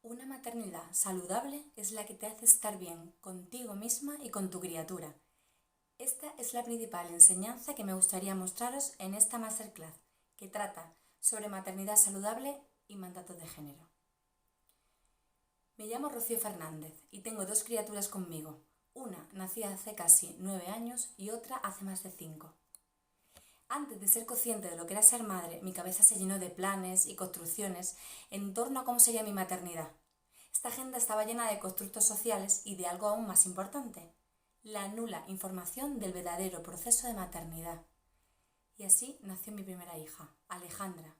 Una maternidad saludable es la que te hace estar bien contigo misma y con tu criatura. Esta es la principal enseñanza que me gustaría mostraros en esta masterclass, que trata sobre maternidad saludable y mandatos de género. Me llamo Rocío Fernández y tengo dos criaturas conmigo, una nacida hace casi 9 años y otra hace más de 5. Antes de ser consciente de lo que era ser madre, mi cabeza se llenó de planes y construcciones en torno a cómo sería mi maternidad. Esta agenda estaba llena de constructos sociales y de algo aún más importante, la nula información del verdadero proceso de maternidad. Y así nació mi primera hija, Alejandra.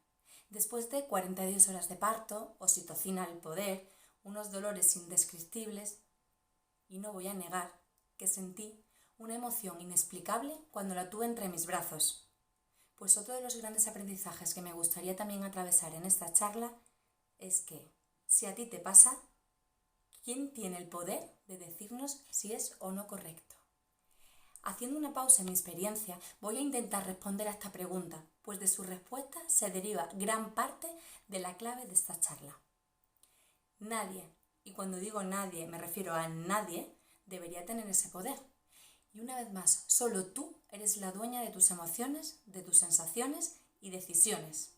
Después de 42 horas de parto, oxitocina al poder, unos dolores indescriptibles, y no voy a negar que sentí una emoción inexplicable cuando la tuve entre mis brazos. Pues otro de los grandes aprendizajes que me gustaría también atravesar en esta charla es que, si a ti te pasa, ¿quién tiene el poder de decirnos si es o no correcto? Haciendo una pausa en mi experiencia, voy a intentar responder a esta pregunta, pues de su respuesta se deriva gran parte de la clave de esta charla. Nadie, y cuando digo nadie me refiero a nadie, debería tener ese poder. Y una vez más, solo tú eres la dueña de tus emociones, de tus sensaciones y decisiones.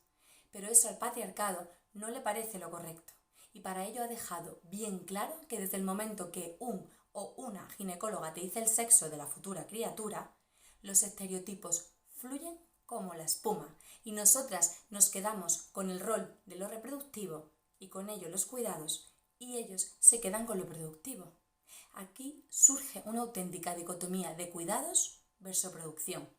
Pero eso al patriarcado no le parece lo correcto. Y para ello ha dejado bien claro que desde el momento que un o una ginecóloga te dice el sexo de la futura criatura, los estereotipos fluyen como la espuma y nosotras nos quedamos con el rol de lo reproductivo y con ello los cuidados y ellos se quedan con lo productivo. Aquí surge una auténtica dicotomía de cuidados versus producción.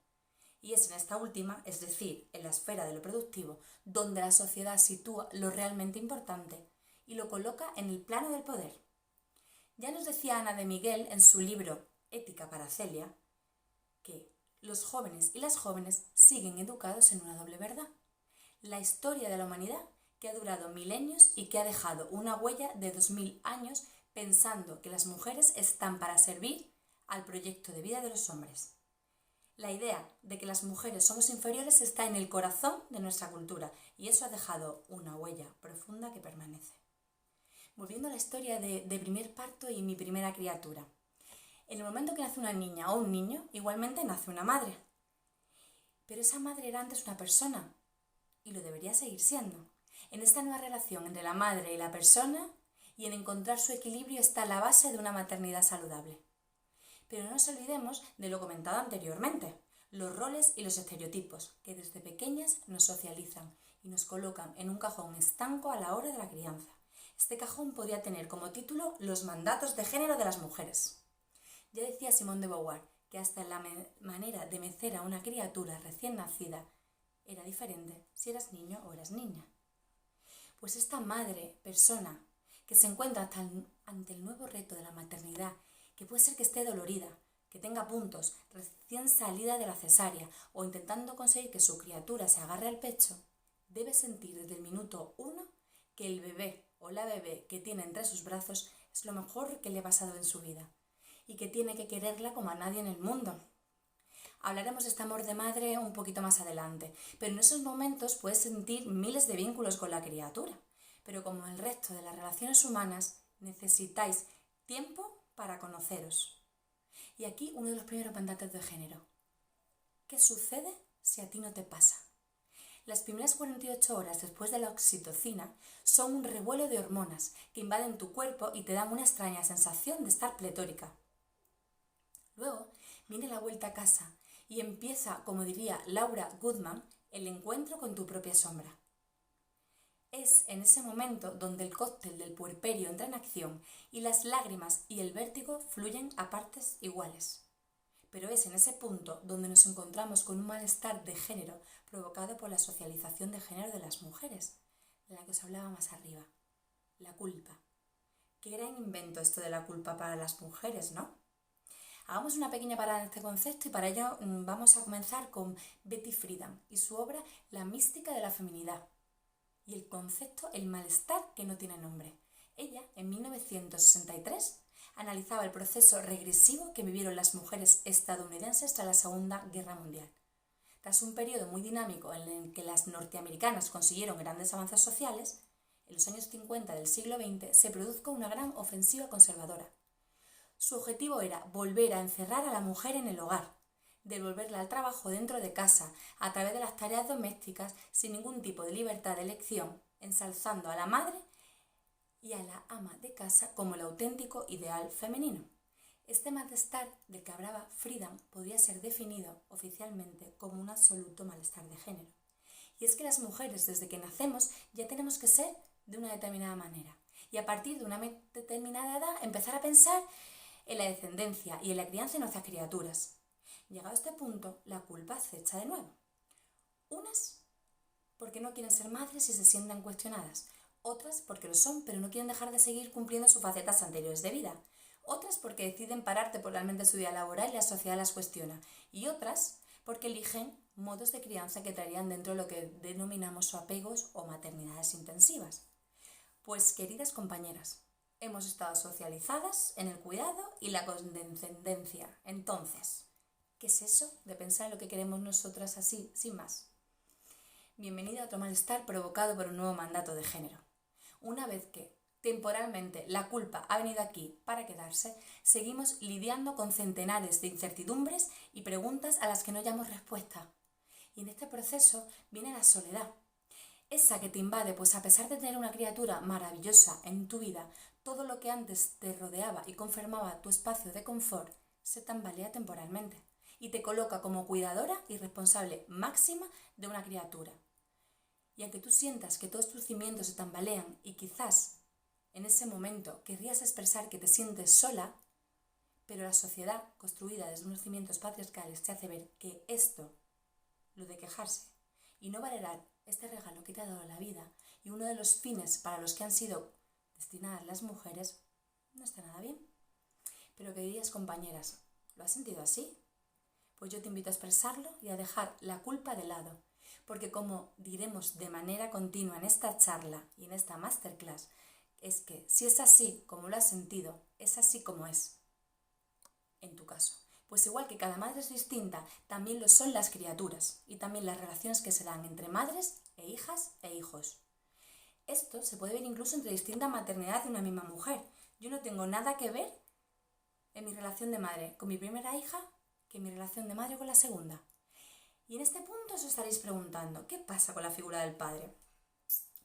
Y es en esta última, es decir, en la esfera de lo productivo, donde la sociedad sitúa lo realmente importante y lo coloca en el plano del poder. Ya nos decía Ana de Miguel en su libro Ética para Celia que los jóvenes y las jóvenes siguen educados en una doble verdad. La historia de la humanidad que ha durado milenios y que ha dejado una huella de 2000 años pensando que las mujeres están para servir al proyecto de vida de los hombres. La idea de que las mujeres somos inferiores está en el corazón de nuestra cultura y eso ha dejado una huella profunda que permanece. Volviendo a la historia de primer parto y mi primera criatura. En el momento que nace una niña o un niño, igualmente nace una madre. Pero esa madre era antes una persona y lo debería seguir siendo. En esta nueva relación entre la madre y la persona y en encontrar su equilibrio está la base de una maternidad saludable. Pero no nos olvidemos de lo comentado anteriormente, los roles y los estereotipos que desde pequeñas nos socializan y nos colocan en un cajón estanco a la hora de la crianza. Este cajón podría tener como título los mandatos de género de las mujeres. Ya decía Simone de Beauvoir que hasta la manera de mecer a una criatura recién nacida era diferente si eras niño o eras niña. Pues esta madre, persona, que se encuentra ante el nuevo reto de la maternidad, que puede ser que esté dolorida, que tenga puntos, recién salida de la cesárea o intentando conseguir que su criatura se agarre al pecho, debe sentir desde el minuto 1 que el bebé o la bebé que tiene entre sus brazos es lo mejor que le ha pasado en su vida y que tiene que quererla como a nadie en el mundo. Hablaremos de este amor de madre un poquito más adelante, pero en esos momentos puedes sentir miles de vínculos con la criatura. Pero como el resto de las relaciones humanas, necesitáis tiempo para conoceros. Y aquí uno de los primeros mandatos de género. ¿Qué sucede si a ti no te pasa? Las primeras 48 horas después de la oxitocina son un revuelo de hormonas que invaden tu cuerpo y te dan una extraña sensación de estar pletórica. Luego viene la vuelta a casa y empieza, como diría Laura Goodman, el encuentro con tu propia sombra. Es en ese momento donde el cóctel del puerperio entra en acción y las lágrimas y el vértigo fluyen a partes iguales. Pero es en ese punto donde nos encontramos con un malestar de género provocado por la socialización de género de las mujeres, de la que os hablaba más arriba. La culpa. Qué gran invento esto de la culpa para las mujeres, ¿no? Hagamos una pequeña parada en este concepto y para ello vamos a comenzar con Betty Friedan y su obra La mística de la feminidad y el concepto el malestar que no tiene nombre. Ella, en 1963, analizaba el proceso regresivo que vivieron las mujeres estadounidenses tras la Segunda Guerra Mundial. Tras un periodo muy dinámico en el que las norteamericanas consiguieron grandes avances sociales, en los años 50 del siglo XX, se produjo una gran ofensiva conservadora. Su objetivo era volver a encerrar a la mujer en el hogar, devolverla al trabajo dentro de casa, a través de las tareas domésticas, sin ningún tipo de libertad de elección, ensalzando a la madre y a la ama de casa como el auténtico ideal femenino. Este malestar del que hablaba Friedan podría ser definido oficialmente como un absoluto malestar de género. Y es que las mujeres, desde que nacemos, ya tenemos que ser de una determinada manera. Y a partir de una determinada edad, empezar a pensar en la descendencia y en la crianza de nuestras criaturas. Llegado a este punto, la culpa acecha de nuevo. Unas porque no quieren ser madres y se sienten cuestionadas. Otras porque lo son, pero no quieren dejar de seguir cumpliendo sus facetas anteriores de vida. Otras porque deciden parar temporalmente su vida laboral y la sociedad las cuestiona. Y otras porque eligen modos de crianza que traerían dentro de lo que denominamos apegos o maternidades intensivas. Pues, queridas compañeras, hemos estado socializadas en el cuidado y la condescendencia. Entonces, ¿qué es eso de pensar en lo que queremos nosotras así, sin más? Bienvenida a otro malestar provocado por un nuevo mandato de género. Una vez que, temporalmente, la culpa ha venido aquí para quedarse, seguimos lidiando con centenares de incertidumbres y preguntas a las que no hallamos respuesta. Y en este proceso viene la soledad. Esa que te invade, pues a pesar de tener una criatura maravillosa en tu vida, todo lo que antes te rodeaba y confirmaba tu espacio de confort se tambalea temporalmente y te coloca como cuidadora y responsable máxima de una criatura. Y aunque tú sientas que todos tus cimientos se tambalean y quizás en ese momento querrías expresar que te sientes sola, pero la sociedad construida desde unos cimientos patriarcales te hace ver que esto, lo de quejarse y no valorar este regalo que te ha dado la vida y uno de los fines para los que han sido destinadas las mujeres, no está nada bien. Pero queridas compañeras, ¿lo has sentido así? Pues yo te invito a expresarlo y a dejar la culpa de lado, porque como diremos de manera continua en esta charla y en esta masterclass, es que si es así como lo has sentido, es así como es, en tu caso. Pues igual que cada madre es distinta, también lo son las criaturas y también las relaciones que se dan entre madres e hijas e hijos. Esto se puede ver incluso entre distintas maternidades de una misma mujer. Yo no tengo nada que ver en mi relación de madre con mi primera hija que en mi relación de madre con la segunda. Y en este punto os estaréis preguntando, ¿qué pasa con la figura del padre?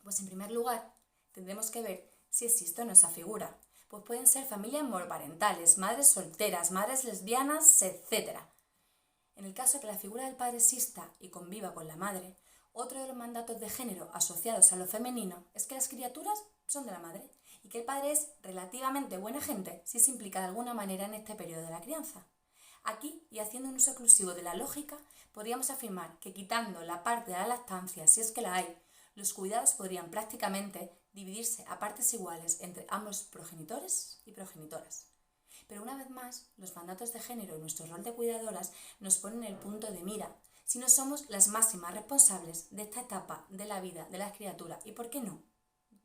Pues en primer lugar, tendremos que ver si existe o no esa figura. Pues pueden ser familias monoparentales, madres solteras, madres lesbianas, etc. En el caso de que la figura del padre exista y conviva con la madre, otro de los mandatos de género asociados a lo femenino es que las criaturas son de la madre y que el padre es relativamente buena gente si se implica de alguna manera en este periodo de la crianza. Aquí, y haciendo un uso exclusivo de la lógica, podríamos afirmar que quitando la parte de la lactancia, si es que la hay, los cuidados podrían prácticamente dividirse a partes iguales entre ambos progenitores y progenitoras. Pero una vez más, los mandatos de género y nuestro rol de cuidadoras nos ponen el punto de mira, si no somos las máximas responsables de esta etapa de la vida de las criaturas y, ¿por qué no?,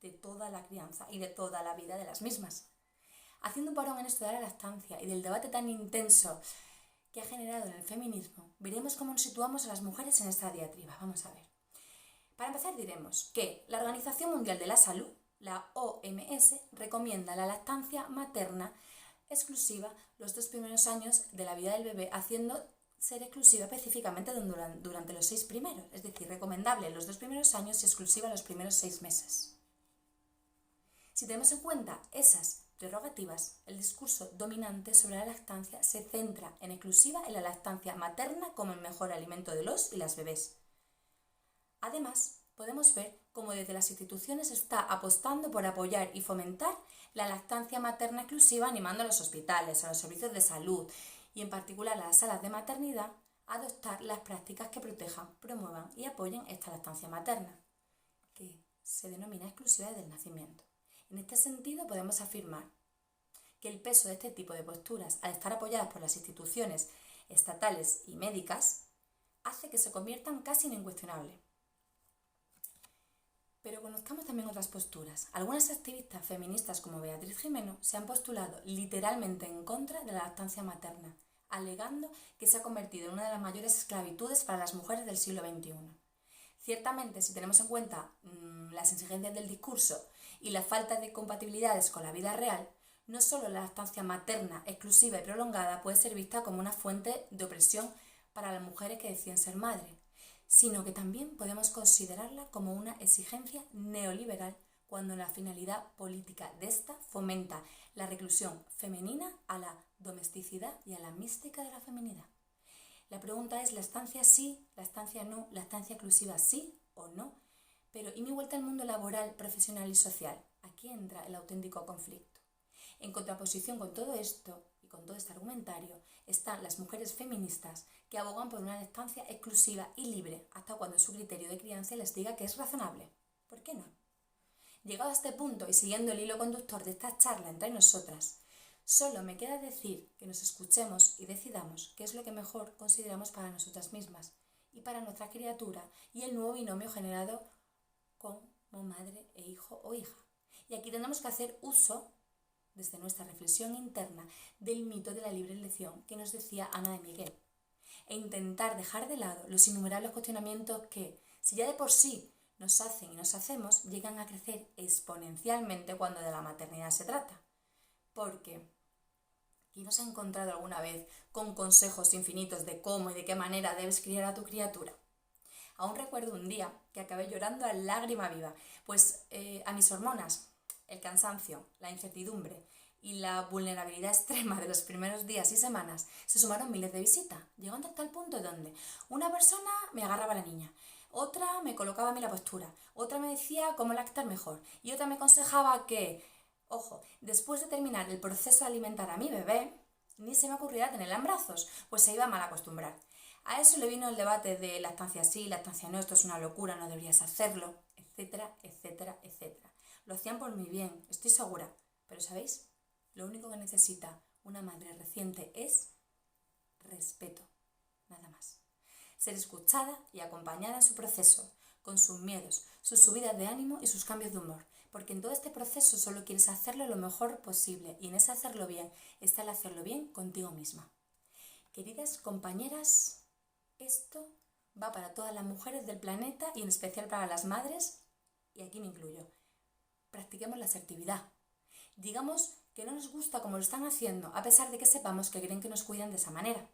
de toda la crianza y de toda la vida de las mismas. Haciendo un parón en esto de la lactancia y del debate tan intenso que ha generado en el feminismo, veremos cómo nos situamos a las mujeres en esta diatriba. Vamos a ver. Para empezar diremos que la Organización Mundial de la Salud, la OMS, recomienda la lactancia materna exclusiva los 2 primeros años de la vida del bebé, haciendo ser exclusiva específicamente durante los 6 primeros, es decir, recomendable los 2 primeros años y exclusiva los primeros 6 meses. Si tenemos en cuenta esas prerrogativas, el discurso dominante sobre la lactancia se centra en exclusiva en la lactancia materna como el mejor alimento de los y las bebés. Además, podemos ver cómo desde las instituciones se está apostando por apoyar y fomentar la lactancia materna exclusiva, animando a los hospitales, a los servicios de salud y en particular a las salas de maternidad a adoptar las prácticas que protejan, promuevan y apoyen esta lactancia materna, que se denomina exclusiva desde el nacimiento. En este sentido, podemos afirmar que el peso de este tipo de posturas, al estar apoyadas por las instituciones estatales y médicas, hace que se conviertan casi en incuestionables. Pero conozcamos también otras posturas. Algunas activistas feministas como Beatriz Gimeno se han postulado literalmente en contra de la lactancia materna, alegando que se ha convertido en una de las mayores esclavitudes para las mujeres del siglo XXI. Ciertamente, si tenemos en cuenta las exigencias del discurso y la falta de compatibilidades con la vida real, no solo la lactancia materna exclusiva y prolongada puede ser vista como una fuente de opresión para las mujeres que deciden ser madres, sino que también podemos considerarla como una exigencia neoliberal cuando la finalidad política de esta fomenta la reclusión femenina a la domesticidad y a la mística de la feminidad. La pregunta es, ¿la estancia sí, la estancia no, la estancia exclusiva sí o no? Pero ¿y mi vuelta al mundo laboral, profesional y social? Aquí entra el auténtico conflicto. En contraposición con todo esto y con todo este argumentario están las mujeres feministas que abogan por una estancia exclusiva y libre hasta cuando su criterio de crianza les diga que es razonable. ¿Por qué no? Llegado a este punto y siguiendo el hilo conductor de esta charla entre nosotras, solo me queda decir que nos escuchemos y decidamos qué es lo que mejor consideramos para nosotras mismas y para nuestra criatura y el nuevo binomio generado como madre e hijo o hija. Y aquí tenemos que hacer uso, desde nuestra reflexión interna, del mito de la libre elección que nos decía Ana de Miguel, e intentar dejar de lado los innumerables cuestionamientos que, si ya de por sí nos hacen y nos hacemos, llegan a crecer exponencialmente cuando de la maternidad se trata. Porque ¿quién nos ha encontrado alguna vez con consejos infinitos de cómo y de qué manera debes criar a tu criatura? Aún recuerdo un día que acabé llorando a lágrima viva, pues a mis hormonas, el cansancio, la incertidumbre y la vulnerabilidad extrema de los primeros días y semanas se sumaron miles de visitas, llegando hasta el punto donde una persona me agarraba a la niña, otra me colocaba a mí la postura, otra me decía cómo lactar mejor y otra me aconsejaba que, ojo, después de terminar el proceso de alimentar a mi bebé, ni se me ocurriera tenerla en brazos, pues se iba a mal acostumbrar. A eso le vino el debate de lactancia sí, lactancia no, esto es una locura, no deberías hacerlo, etcétera, etcétera, etcétera. Lo hacían por mi bien, estoy segura, pero ¿sabéis? Lo único que necesita una madre reciente es respeto, nada más. Ser escuchada y acompañada en su proceso, con sus miedos, sus subidas de ánimo y sus cambios de humor, porque en todo este proceso solo quieres hacerlo lo mejor posible y en ese hacerlo bien está el hacerlo bien contigo misma. Queridas compañeras, esto va para todas las mujeres del planeta y en especial para las madres, y aquí me incluyo. Practiquemos la asertividad. Digamos que no nos gusta como lo están haciendo, a pesar de que sepamos que creen que nos cuidan de esa manera.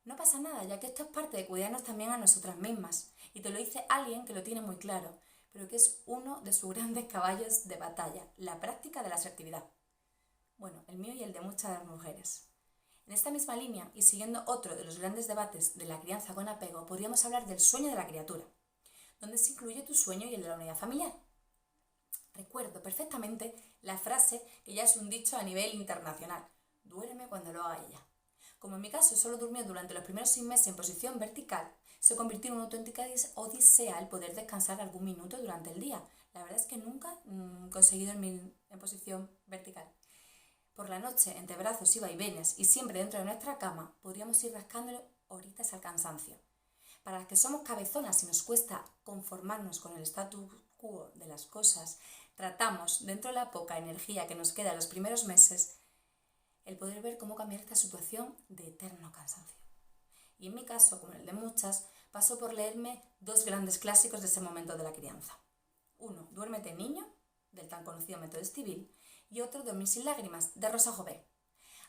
No pasa nada, ya que esto es parte de cuidarnos también a nosotras mismas. Y te lo dice alguien que lo tiene muy claro, pero que es uno de sus grandes caballos de batalla, la práctica de la asertividad. Bueno, el mío y el de muchas de las mujeres. En esta misma línea, y siguiendo otro de los grandes debates de la crianza con apego, podríamos hablar del sueño de la criatura, donde se incluye tu sueño y el de la unidad familiar. Recuerdo perfectamente la frase que ya es un dicho a nivel internacional: duerme cuando lo haga ella. Como en mi caso solo durmió durante los primeros 6 meses en posición vertical, se convirtió en una auténtica odisea el poder descansar algún minuto durante el día. La verdad es que nunca he conseguido dormir en posición vertical. Por la noche, entre brazos y vaivenes y siempre dentro de nuestra cama, podríamos ir rascándole horitas al cansancio. Para las que somos cabezonas y nos cuesta conformarnos con el status quo de las cosas, tratamos, dentro de la poca energía que nos queda en los primeros meses, el poder ver cómo cambiar esta situación de eterno cansancio. Y en mi caso, como en el de muchas, pasó por leerme 2 grandes clásicos de ese momento de la crianza. Uno, Duérmete niño, del tan conocido método Stibbil, y otro, Dormir sin lágrimas, de Rosa Jové.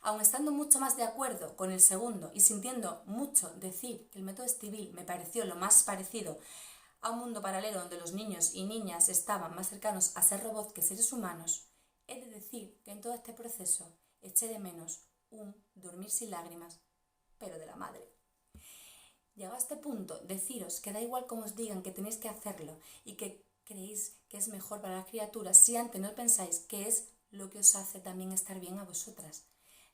Aun estando mucho más de acuerdo con el segundo y sintiendo mucho decir que el método Stibbil me pareció lo más parecido a un mundo paralelo donde los niños y niñas estaban más cercanos a ser robots que seres humanos, he de decir que en todo este proceso eché de menos un dormir sin lágrimas, pero de la madre. Llegado a este punto, deciros que da igual cómo os digan que tenéis que hacerlo y que creéis que es mejor para las criaturas si antes no pensáis que es lo que os hace también estar bien a vosotras.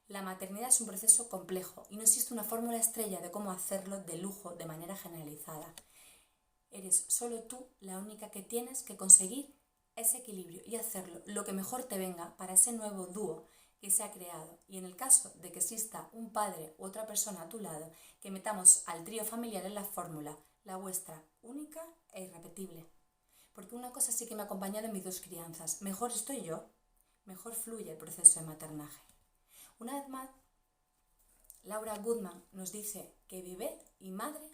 La maternidad es un proceso complejo y no existe una fórmula estrella de cómo hacerlo de lujo de manera generalizada. Eres solo tú la única que tienes que conseguir ese equilibrio y hacerlo lo que mejor te venga para ese nuevo dúo que se ha creado. Y en el caso de que exista un padre u otra persona a tu lado, que metamos al trío familiar en la fórmula, la vuestra, única e irrepetible. Porque una cosa sí que me ha acompañado en mis 2 crianzas: mejor estoy yo, mejor fluye el proceso de maternaje. Una vez más, Laura Goodman nos dice que bebé y madre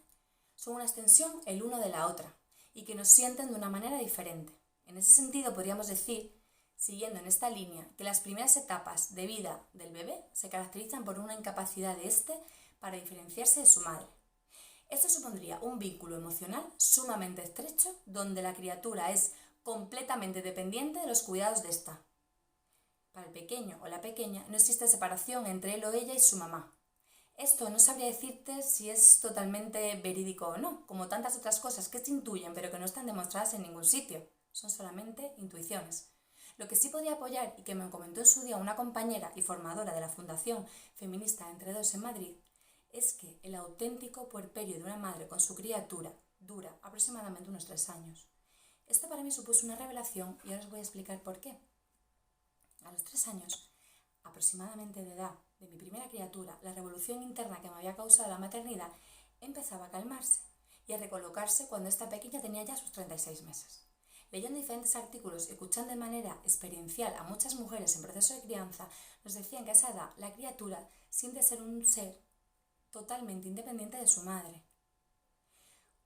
son una extensión el uno de la otra y que nos sienten de una manera diferente. En ese sentido, podríamos decir, siguiendo en esta línea, que las primeras etapas de vida del bebé se caracterizan por una incapacidad de éste para diferenciarse de su madre. Esto supondría un vínculo emocional sumamente estrecho donde la criatura es completamente dependiente de los cuidados de ésta. Para el pequeño o la pequeña no existe separación entre él o ella y su mamá. Esto no sabría decirte si es totalmente verídico o no, como tantas otras cosas que se intuyen pero que no están demostradas en ningún sitio. Son solamente intuiciones. Lo que sí podía apoyar y que me comentó en su día una compañera y formadora de la Fundación Feminista Entre Dos en Madrid es que el auténtico puerperio de una madre con su criatura dura aproximadamente unos 3 años. Esto para mí supuso una revelación y ahora os voy a explicar por qué. A los 3 años aproximadamente de edad de mi primera criatura, la revolución interna que me había causado la maternidad empezaba a calmarse y a recolocarse cuando esta pequeña tenía ya sus 36 meses. Leyendo diferentes artículos y escuchando de manera experiencial a muchas mujeres en proceso de crianza, nos decían que a esa edad la criatura siente ser un ser totalmente independiente de su madre.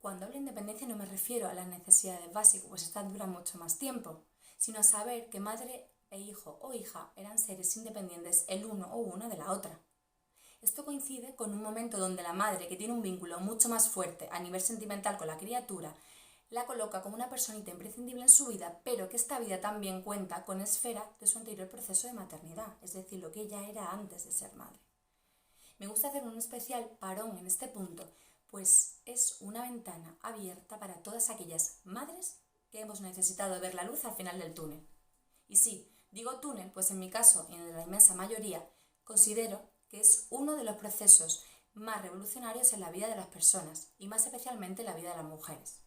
Cuando hablo de independencia no me refiero a las necesidades básicas, pues estas duran mucho más tiempo, sino a saber que madre e hijo o hija eran seres independientes el uno o una de la otra. Esto coincide con un momento donde la madre, que tiene un vínculo mucho más fuerte a nivel sentimental con la criatura, la coloca como una personita imprescindible en su vida, pero que esta vida también cuenta con esfera de su anterior proceso de maternidad, es decir, lo que ella era antes de ser madre. Me gusta hacer un especial parón en este punto, pues es una ventana abierta para todas aquellas madres que hemos necesitado ver la luz al final del túnel. Y sí, digo túnel, pues en mi caso y en la inmensa mayoría, considero que es uno de los procesos más revolucionarios en la vida de las personas y más especialmente en la vida de las mujeres.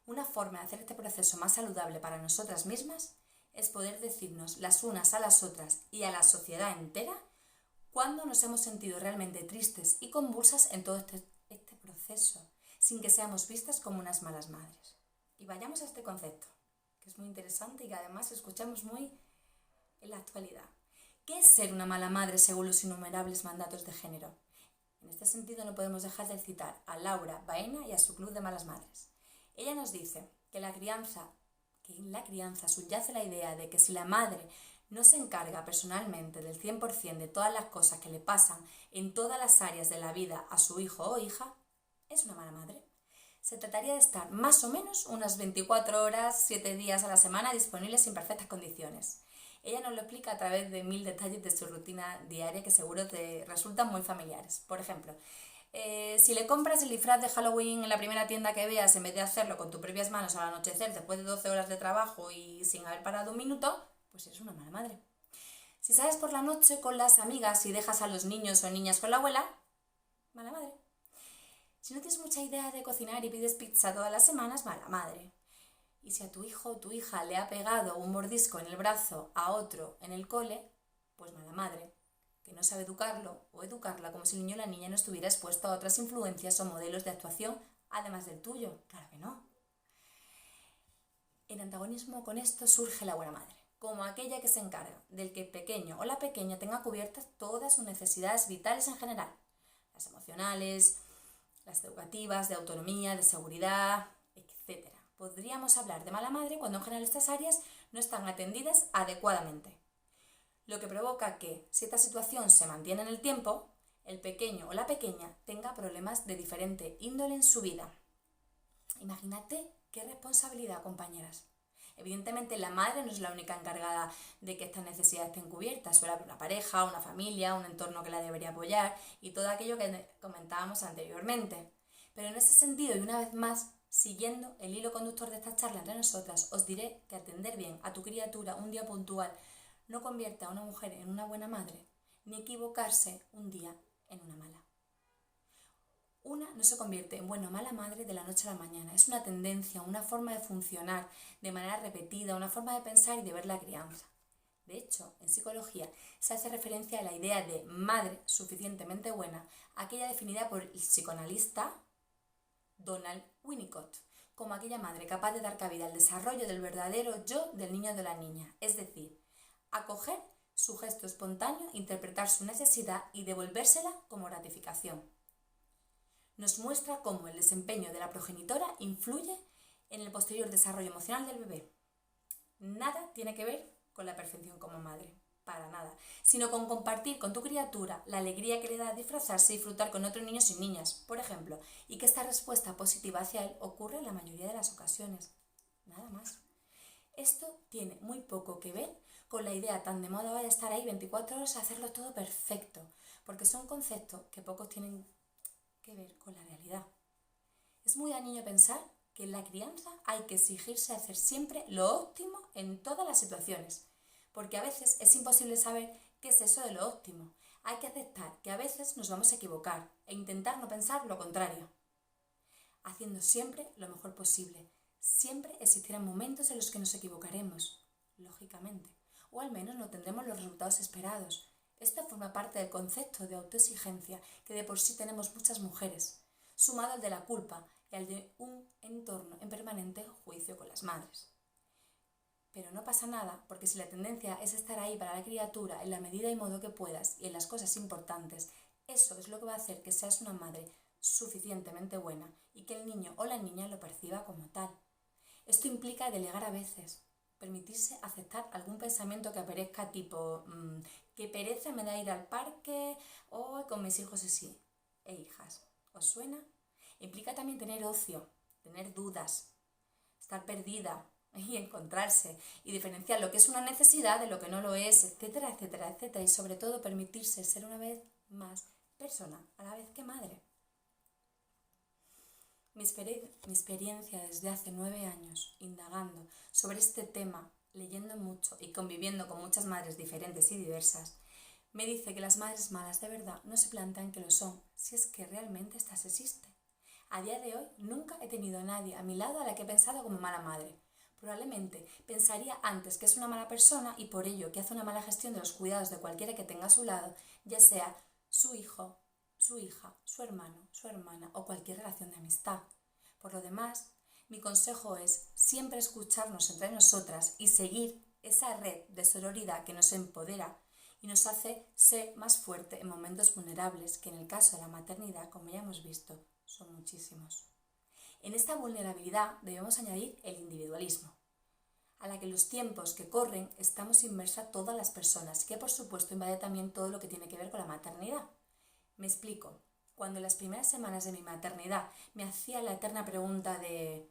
Una forma de hacer este proceso más saludable para nosotras mismas es poder decirnos las unas a las otras y a la sociedad entera cuando nos hemos sentido realmente tristes y convulsas en todo este proceso, sin que seamos vistas como unas malas madres. Y vayamos a este concepto, que es muy interesante y que además escuchamos muy en la actualidad. ¿Qué es ser una mala madre según los innumerables mandatos de género? En este sentido no podemos dejar de citar a Laura Baena y a su Club de Malas Madres. Ella nos dice que en la crianza subyace la idea de que si la madre no se encarga personalmente del 100% de todas las cosas que le pasan en todas las áreas de la vida a su hijo o hija, es una mala madre. Se trataría de estar más o menos unas 24 horas, 7 días a la semana disponibles en perfectas condiciones. Ella nos lo explica a través de 1000 detalles de su rutina diaria que seguro te resultan muy familiares. Por ejemplo, si le compras el disfraz de Halloween en la primera tienda que veas, en vez de hacerlo con tus propias manos al anochecer después de 12 horas de trabajo y sin haber parado un minuto, pues eres una mala madre. Si sales por la noche con las amigas y dejas a los niños o niñas con la abuela, mala madre. Si no tienes mucha idea de cocinar y pides pizza todas las semanas, mala madre. Y si a tu hijo o tu hija le ha pegado un mordisco en el brazo a otro en el cole, pues mala madre, que no sabe educarlo o educarla como si el niño o la niña no estuviera expuesto a otras influencias o modelos de actuación además del tuyo. Claro que no. En antagonismo con esto surge la buena madre, como aquella que se encarga del que el pequeño o la pequeña tenga cubiertas todas sus necesidades vitales en general, las emocionales, las educativas, de autonomía, de seguridad, etc. Podríamos hablar de mala madre cuando en general estas áreas no están atendidas adecuadamente, lo que provoca que, si esta situación se mantiene en el tiempo, el pequeño o la pequeña tenga problemas de diferente índole en su vida. Imagínate qué responsabilidad, compañeras. Evidentemente la madre no es la única encargada de que estas necesidades estén cubiertas, suele haber una pareja, una familia, un entorno que la debería apoyar y todo aquello que comentábamos anteriormente. Pero en ese sentido, y una vez más, siguiendo el hilo conductor de esta charla entre nosotras, os diré que atender bien a tu criatura un día puntual no convierte a una mujer en una buena madre, ni equivocarse un día en una mala. Una no se convierte en buena o mala madre de la noche a la mañana. Es una tendencia, una forma de funcionar de manera repetida, una forma de pensar y de ver la crianza. De hecho, en psicología se hace referencia a la idea de madre suficientemente buena, aquella definida por el psicoanalista Donald Winnicott, como aquella madre capaz de dar cabida al desarrollo del verdadero yo del niño o de la niña, es decir, acoger su gesto espontáneo, interpretar su necesidad y devolvérsela como gratificación. Nos muestra cómo el desempeño de la progenitora influye en el posterior desarrollo emocional del bebé. Nada tiene que ver con la perfección como madre, para nada, sino con compartir con tu criatura la alegría que le da disfrazarse y disfrutar con otros niños y niñas, por ejemplo, y que esta respuesta positiva hacia él ocurre en la mayoría de las ocasiones. Nada más. Esto tiene muy poco que ver con la idea tan de moda de estar ahí 24 horas a hacerlo todo perfecto, porque son conceptos que pocos tienen que ver con la realidad. Es muy dañino pensar que en la crianza hay que exigirse hacer siempre lo óptimo en todas las situaciones, porque a veces es imposible saber qué es eso de lo óptimo. Hay que aceptar que a veces nos vamos a equivocar e intentar no pensar lo contrario, haciendo siempre lo mejor posible. Siempre existirán momentos en los que nos equivocaremos, lógicamente, o al menos no tendremos los resultados esperados. Esto forma parte del concepto de autoexigencia que de por sí tenemos muchas mujeres, sumado al de la culpa y al de un entorno en permanente juicio con las madres. Pero no pasa nada, porque si la tendencia es estar ahí para la criatura en la medida y modo que puedas y en las cosas importantes, eso es lo que va a hacer que seas una madre suficientemente buena y que el niño o la niña lo perciba como tal. Esto implica delegar a veces, permitirse aceptar algún pensamiento que aparezca tipo qué pereza me da ir al parque o con mis hijos e hijas. ¿Os suena? Implica también tener ocio, tener dudas, estar perdida y encontrarse y diferenciar lo que es una necesidad de lo que no lo es, etcétera, etcétera, etcétera. Y sobre todo permitirse ser una vez más persona a la vez que madre. Mi experiencia desde hace 9 años indagando sobre este tema, leyendo mucho y conviviendo con muchas madres diferentes y diversas, me dice que las madres malas de verdad no se plantean que lo son, si es que realmente estas existen. A día de hoy nunca he tenido a nadie a mi lado a la que he pensado como mala madre. Probablemente pensaría antes que es una mala persona y por ello que hace una mala gestión de los cuidados de cualquiera que tenga a su lado, ya sea su hijo, su hija, su hermano, su hermana o cualquier relación de amistad. Por lo demás, mi consejo es siempre escucharnos entre nosotras y seguir esa red de sororidad que nos empodera y nos hace ser más fuerte en momentos vulnerables, que en el caso de la maternidad, como ya hemos visto, son muchísimos. En esta vulnerabilidad debemos añadir el individualismo, a la que en los tiempos que corren estamos inmersas todas las personas, que por supuesto invade también todo lo que tiene que ver con la maternidad. Me explico. Cuando en las primeras semanas de mi maternidad me hacía la eterna pregunta de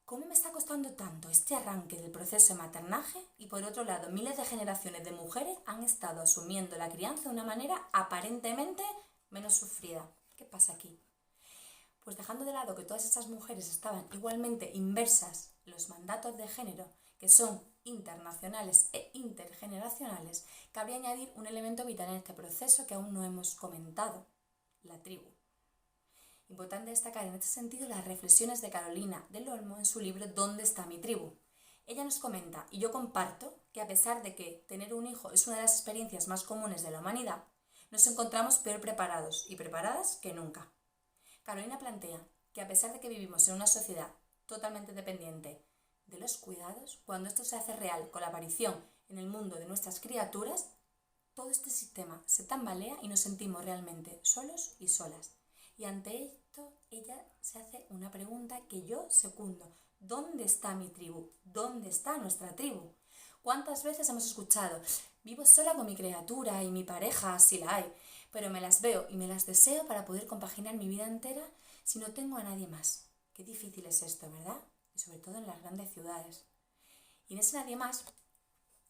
¿cómo me está costando tanto este arranque del proceso de maternaje? Y por otro lado, miles de generaciones de mujeres han estado asumiendo la crianza de una manera aparentemente menos sufrida. ¿Qué pasa aquí? Pues dejando de lado que todas estas mujeres estaban igualmente inversas en los mandatos de género, que son internacionales e intergeneracionales, cabría añadir un elemento vital en este proceso que aún no hemos comentado: la tribu. Importante destacar en este sentido las reflexiones de Carolina del Olmo en su libro ¿Dónde está mi tribu? Ella nos comenta, y yo comparto, que a pesar de que tener un hijo es una de las experiencias más comunes de la humanidad, nos encontramos peor preparados y preparadas que nunca. Carolina plantea que a pesar de que vivimos en una sociedad totalmente dependiente de los cuidados, cuando esto se hace real con la aparición en el mundo de nuestras criaturas, todo este sistema se tambalea y nos sentimos realmente solos y solas. Y ante esto ella se hace una pregunta que yo secundo: ¿dónde está mi tribu? ¿Dónde está nuestra tribu? ¿Cuántas veces hemos escuchado: vivo sola con mi criatura y mi pareja si la hay, pero me las veo y me las deseo para poder compaginar mi vida entera si no tengo a nadie más? Qué difícil es esto, ¿verdad? Y sobre todo en las grandes ciudades. Y en ese nadie más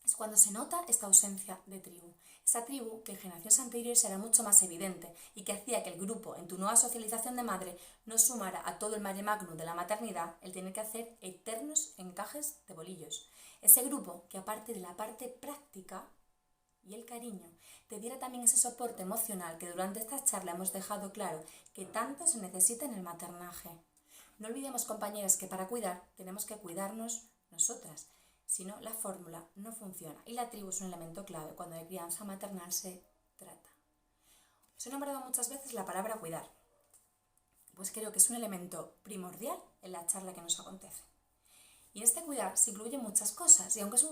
es cuando se nota esta ausencia de tribu. Esa tribu que en generaciones anteriores era mucho más evidente y que hacía que el grupo, en tu nueva socialización de madre, no sumara a todo el mare magnum de la maternidad el tener que hacer eternos encajes de bolillos. Ese grupo que, aparte de la parte práctica y el cariño, te diera también ese soporte emocional que durante esta charla hemos dejado claro que tanto se necesita en el maternaje. No olvidemos, compañeras, que para cuidar tenemos que cuidarnos nosotras. Si no, la fórmula no funciona y la tribu es un elemento clave cuando de crianza maternal se trata. Os he nombrado muchas veces la palabra cuidar, pues creo que es un elemento primordial en la charla que nos acontece. Y en este cuidar se incluyen muchas cosas, y aunque es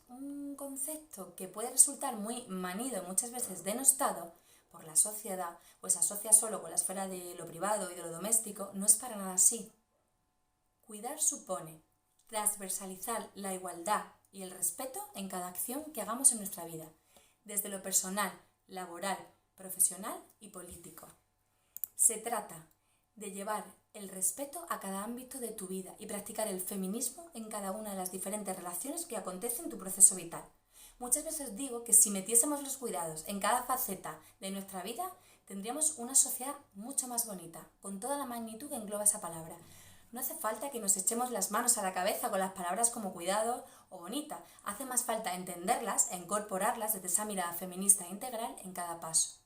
un concepto que puede resultar muy manido y muchas veces denostado por la sociedad, pues se asocia solo con la esfera de lo privado y de lo doméstico, no es para nada así. Cuidar supone transversalizar la igualdad y el respeto en cada acción que hagamos en nuestra vida, desde lo personal, laboral, profesional y político. Se trata de llevar el respeto a cada ámbito de tu vida y practicar el feminismo en cada una de las diferentes relaciones que acontecen en tu proceso vital. Muchas veces digo que si metiésemos los cuidados en cada faceta de nuestra vida, tendríamos una sociedad mucho más bonita, con toda la magnitud que engloba esa palabra. No hace falta que nos echemos las manos a la cabeza con las palabras como cuidado o bonita. Hace más falta entenderlas e incorporarlas desde esa mirada feminista e integral en cada paso.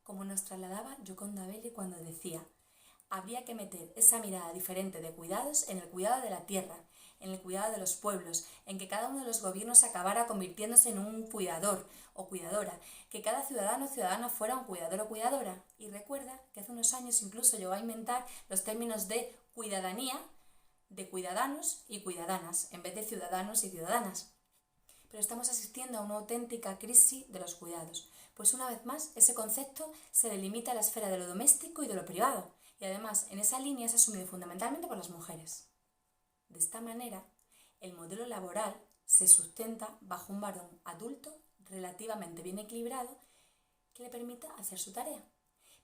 Como nos trasladaba Gioconda Belli cuando decía: habría que meter esa mirada diferente de cuidados en el cuidado de la tierra, en el cuidado de los pueblos, en que cada uno de los gobiernos acabara convirtiéndose en un cuidador o cuidadora, que cada ciudadano o ciudadana fuera un cuidador o cuidadora. Y recuerda que hace unos años incluso llegó a inventar los términos de cuidadanía, de cuidadanos y cuidadanas, en vez de ciudadanos y ciudadanas. Pero estamos asistiendo a una auténtica crisis de los cuidados, pues una vez más ese concepto se delimita a la esfera de lo doméstico y de lo privado, y además en esa línea es asumido fundamentalmente por las mujeres. De esta manera, el modelo laboral se sustenta bajo un varón adulto relativamente bien equilibrado que le permita hacer su tarea.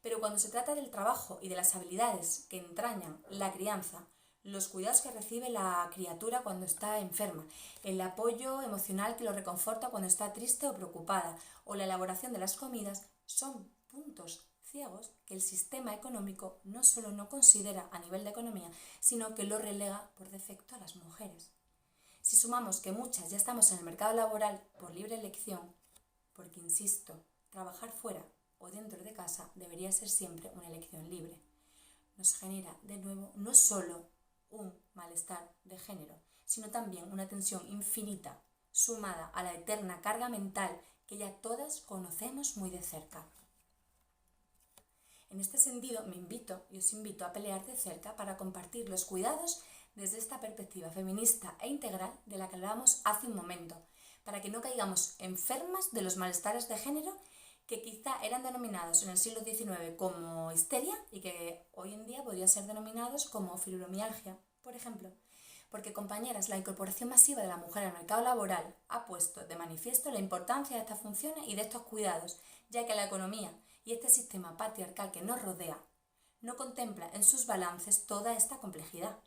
Pero cuando se trata del trabajo y de las habilidades que entrañan la crianza, los cuidados que recibe la criatura cuando está enferma, el apoyo emocional que lo reconforta cuando está triste o preocupada, o la elaboración de las comidas, son puntos ciegos que el sistema económico no solo no considera a nivel de economía, sino que lo relega por defecto a las mujeres. Si sumamos que muchas ya estamos en el mercado laboral por libre elección, porque insisto, trabajar fuera o dentro de casa debería ser siempre una elección libre, nos genera de nuevo no solo un malestar de género, sino también una tensión infinita sumada a la eterna carga mental que ya todas conocemos muy de cerca. En este sentido, os invito a pelear de cerca para compartir los cuidados desde esta perspectiva feminista e integral de la que hablábamos hace un momento, para que no caigamos enfermas de los malestares de género que quizá eran denominados en el siglo XIX como histeria y que hoy en día podrían ser denominados como fibromialgia, por ejemplo. Porque, compañeras, la incorporación masiva de la mujer al mercado laboral ha puesto de manifiesto la importancia de estas funciones y de estos cuidados, ya que la economía y este sistema patriarcal que nos rodea no contempla en sus balances toda esta complejidad,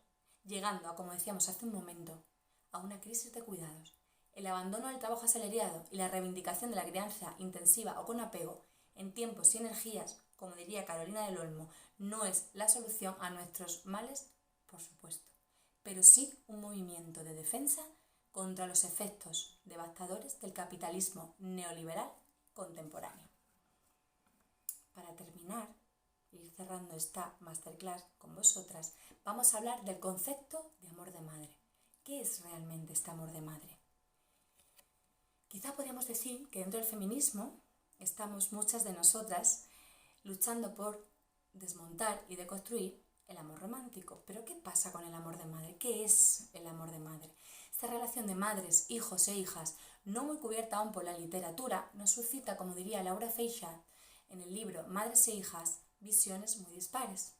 llegando a, como decíamos hace un momento, a una crisis de cuidados. El abandono del trabajo asalariado y la reivindicación de la crianza intensiva o con apego en tiempos y energías, como diría Carolina del Olmo, no es la solución a nuestros males, por supuesto, pero sí un movimiento de defensa contra los efectos devastadores del capitalismo neoliberal contemporáneo. Para terminar, ir cerrando esta masterclass con vosotras, vamos a hablar del concepto de amor de madre. ¿Qué es realmente este amor de madre? Quizá podríamos decir que dentro del feminismo estamos muchas de nosotras luchando por desmontar y deconstruir el amor romántico. Pero ¿qué pasa con el amor de madre? ¿Qué es el amor de madre? Esta relación de madres, hijos e hijas, no muy cubierta aún por la literatura, nos suscita, como diría Laura Feixat en el libro Madres e hijas, visiones muy dispares.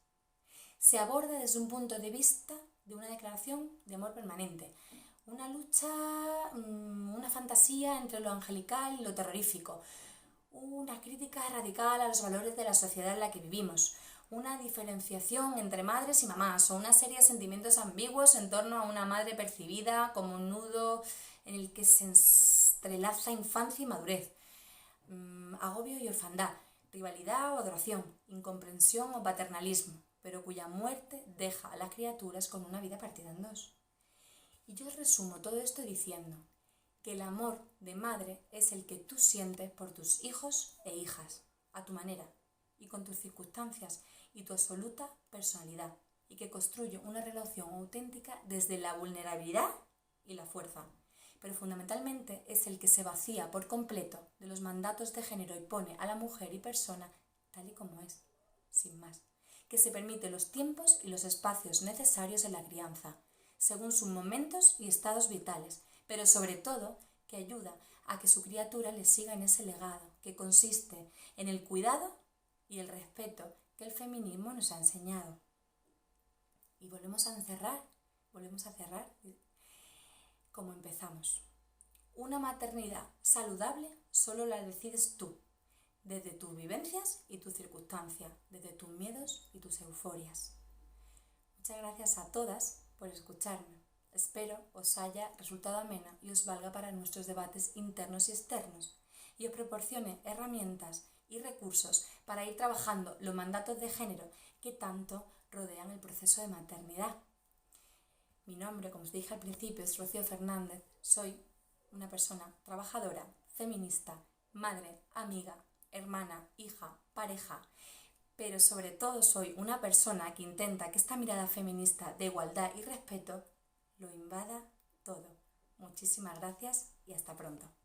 Se aborda desde un punto de vista de una declaración de amor permanente, una lucha, una fantasía entre lo angelical y lo terrorífico, una crítica radical a los valores de la sociedad en la que vivimos, una diferenciación entre madres y mamás o una serie de sentimientos ambiguos en torno a una madre percibida como un nudo en el que se entrelaza infancia y madurez, agobio y orfandad, rivalidad o adoración, incomprensión o paternalismo, pero cuya muerte deja a las criaturas con una vida partida en dos. Y yo resumo todo esto diciendo que el amor de madre es el que tú sientes por tus hijos e hijas, a tu manera y con tus circunstancias y tu absoluta personalidad, y que construye una relación auténtica desde la vulnerabilidad y la fuerza. Pero fundamentalmente es el que se vacía por completo de los mandatos de género y pone a la mujer y persona tal y como es, sin más, que se permite los tiempos y los espacios necesarios en la crianza, según sus momentos y estados vitales, pero sobre todo que ayuda a que su criatura le siga en ese legado, que consiste en el cuidado y el respeto que el feminismo nos ha enseñado. Y volvemos a encerrar volvemos a cerrar como empezamos. Una maternidad saludable solo la decides tú, desde tus vivencias y tus circunstancias, desde tus miedos y tus euforias. Muchas gracias a todas por escucharme. Espero os haya resultado amena y os valga para nuestros debates internos y externos y os proporcione herramientas y recursos para ir trabajando los mandatos de género que tanto rodean el proceso de maternidad. Mi nombre, como os dije al principio, es Rocío Fernández. Soy una persona trabajadora, feminista, madre, amiga, hermana, hija, pareja, pero sobre todo soy una persona que intenta que esta mirada feminista de igualdad y respeto lo invada todo. Muchísimas gracias y hasta pronto.